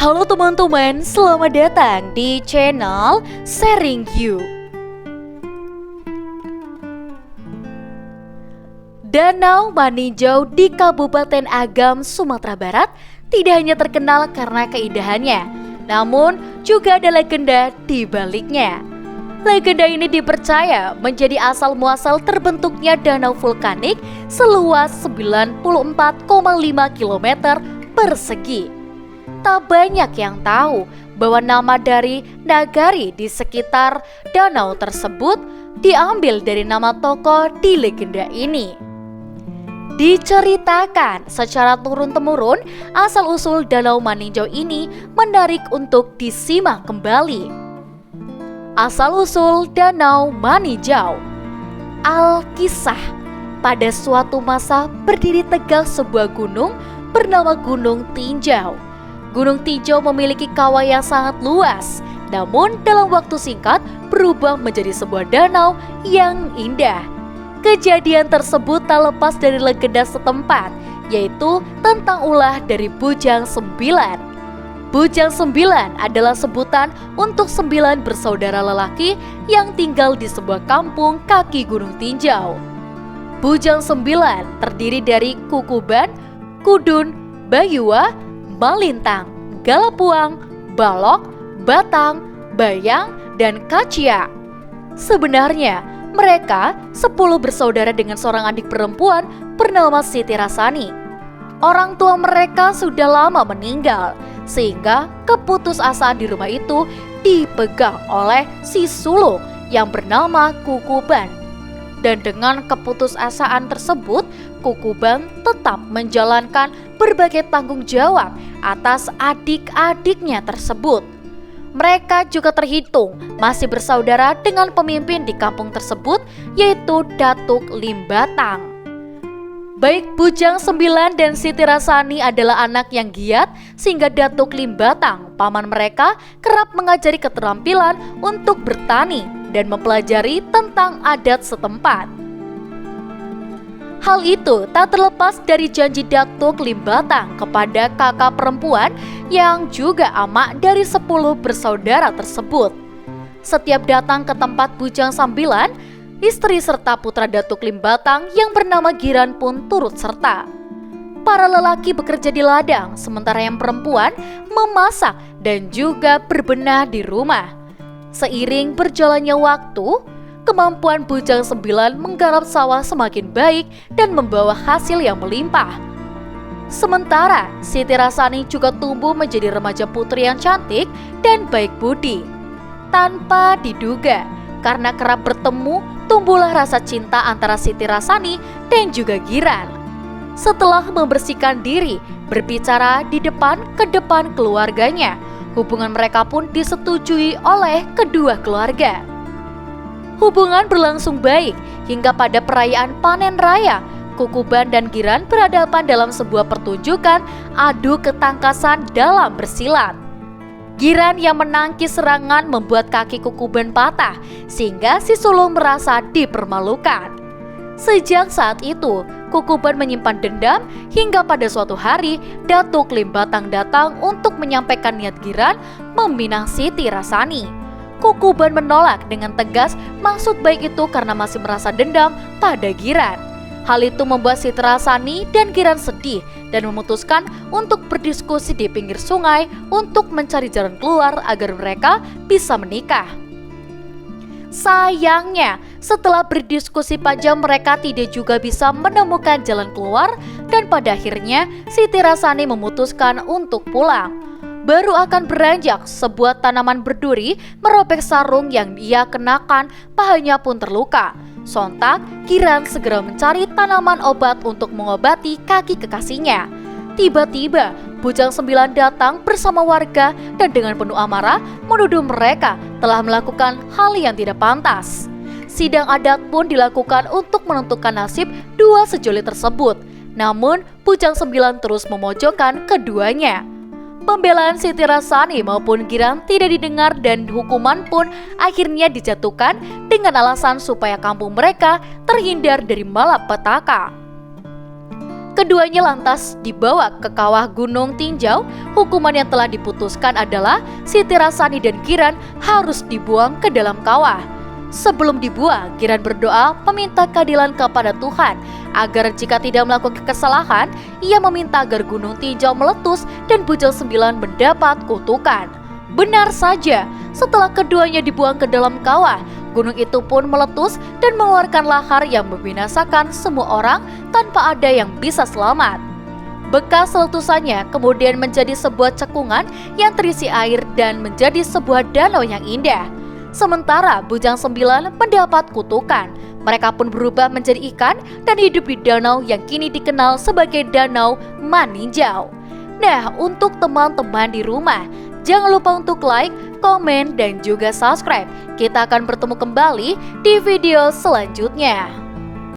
Halo teman-teman, selamat datang di channel Sharing You. Danau Maninjau di Kabupaten Agam, Sumatera Barat tidak hanya terkenal karena keindahannya, namun juga ada legenda di baliknya. Legenda ini dipercaya menjadi asal muasal terbentuknya danau vulkanik seluas 94,5 km persegi. Tak banyak yang tahu bahwa nama dari nagari di sekitar danau tersebut diambil dari nama tokoh di legenda ini. Diceritakan secara turun-temurun, asal-usul Danau Maninjau ini menarik untuk disimak kembali. Asal-usul Danau Maninjau. Alkisah, pada suatu masa berdiri tegak sebuah gunung bernama Gunung Tinjau. Gunung Tinjau memiliki kawah yang sangat luas, namun dalam waktu singkat berubah menjadi sebuah danau yang indah. Kejadian tersebut tak lepas dari legenda setempat, yaitu tentang ulah dari Bujang 9. Bujang 9 adalah sebutan untuk 9 bersaudara lelaki yang tinggal di sebuah kampung kaki Gunung Tinjau. Bujang 9 terdiri dari Kukuban, Kudun, Bayua, Malintang, Galapuang, Balok, Batang, Bayang, dan Kacia. Sebenarnya mereka 10 bersaudara dengan seorang adik perempuan bernama Siti Rasani. Orang tua mereka sudah lama meninggal, sehingga keputusasaan di rumah itu dipegang oleh si sulung yang bernama Kukuban. Dan dengan keputusasaan tersebut, Kukuban tetap menjalankan berbagai tanggung jawab atas adik-adiknya tersebut. Mereka juga terhitung masih bersaudara dengan pemimpin di kampung tersebut, yaitu Datuk Limbatang. Baik Bujang 9 dan Siti Rasani adalah anak yang giat, sehingga Datuk Limbatang, paman mereka, kerap mengajari keterampilan untuk bertani dan mempelajari tentang adat setempat. Hal itu tak terlepas dari janji Datuk Limbatang kepada kakak perempuan yang juga amak dari 10 bersaudara tersebut. Setiap datang ke tempat Bujang 9, istri serta putra Datuk Limbatang yang bernama Giran pun turut serta. Para lelaki bekerja di ladang, sementara yang perempuan memasak dan juga berbenah di rumah. Seiring berjalannya waktu, kemampuan Bujang 9 menggarap sawah semakin baik dan membawa hasil yang melimpah. Sementara Siti Rasani juga tumbuh menjadi remaja putri yang cantik dan baik budi. Tanpa diduga, karena kerap bertemu, tumbuhlah rasa cinta antara Siti Rasani dan juga Giran. Setelah membersihkan diri, berbicara di depan keluarganya, hubungan mereka pun disetujui oleh kedua keluarga. Hubungan berlangsung baik hingga pada perayaan panen raya, Kukuban dan Giran berhadapan dalam sebuah pertunjukan adu ketangkasan dalam bersilat. Giran yang menangkis serangan membuat kaki Kukuban patah, sehingga si sulung merasa dipermalukan. Sejak saat itu, Kukuban menyimpan dendam hingga pada suatu hari Datuk Limbatang datang untuk menyampaikan niat Giran meminang Siti Rasani. Kukuban menolak dengan tegas maksud baik itu karena masih merasa dendam pada Giran. Hal itu membuat Siti Rasani dan Giran sedih dan memutuskan untuk berdiskusi di pinggir sungai untuk mencari jalan keluar agar mereka bisa menikah. Sayangnya, setelah berdiskusi panjang mereka tidak juga bisa menemukan jalan keluar dan pada akhirnya Siti Rasani memutuskan untuk pulang. Baru akan beranjak, sebuah tanaman berduri merobek sarung yang ia kenakan, pahanya pun terluka. Sontak, Giran segera mencari tanaman obat untuk mengobati kaki kekasihnya. Tiba-tiba, Bujang 9 datang bersama warga dan dengan penuh amarah menuduh mereka telah melakukan hal yang tidak pantas. Sidang adat pun dilakukan untuk menentukan nasib dua sejoli tersebut. Namun, Bujang 9 terus memojokkan keduanya. Pembelaan Siti Rasani maupun Giran tidak didengar dan hukuman pun akhirnya dijatuhkan dengan alasan supaya kampung mereka terhindar dari malapetaka. Keduanya lantas dibawa ke kawah Gunung Tinjau. Hukuman yang telah diputuskan adalah Siti Rasani dan Kiran harus dibuang ke dalam kawah. Sebelum dibuang, Kiran berdoa meminta keadilan kepada Tuhan agar jika tidak melakukan kesalahan, ia meminta agar Gunung Tinjau meletus dan Bujang 9 mendapat kutukan. Benar saja, setelah keduanya dibuang ke dalam kawah, gunung itu pun meletus dan mengeluarkan lahar yang membinasakan semua orang tanpa ada yang bisa selamat. Bekas letusannya kemudian menjadi sebuah cekungan yang terisi air dan menjadi sebuah danau yang indah. Sementara Bujang 9 mendapat kutukan, mereka pun berubah menjadi ikan dan hidup di danau yang kini dikenal sebagai Danau Maninjau. Nah, untuk teman-teman di rumah, jangan lupa untuk like, komen, dan juga subscribe. Kita akan bertemu kembali di video selanjutnya.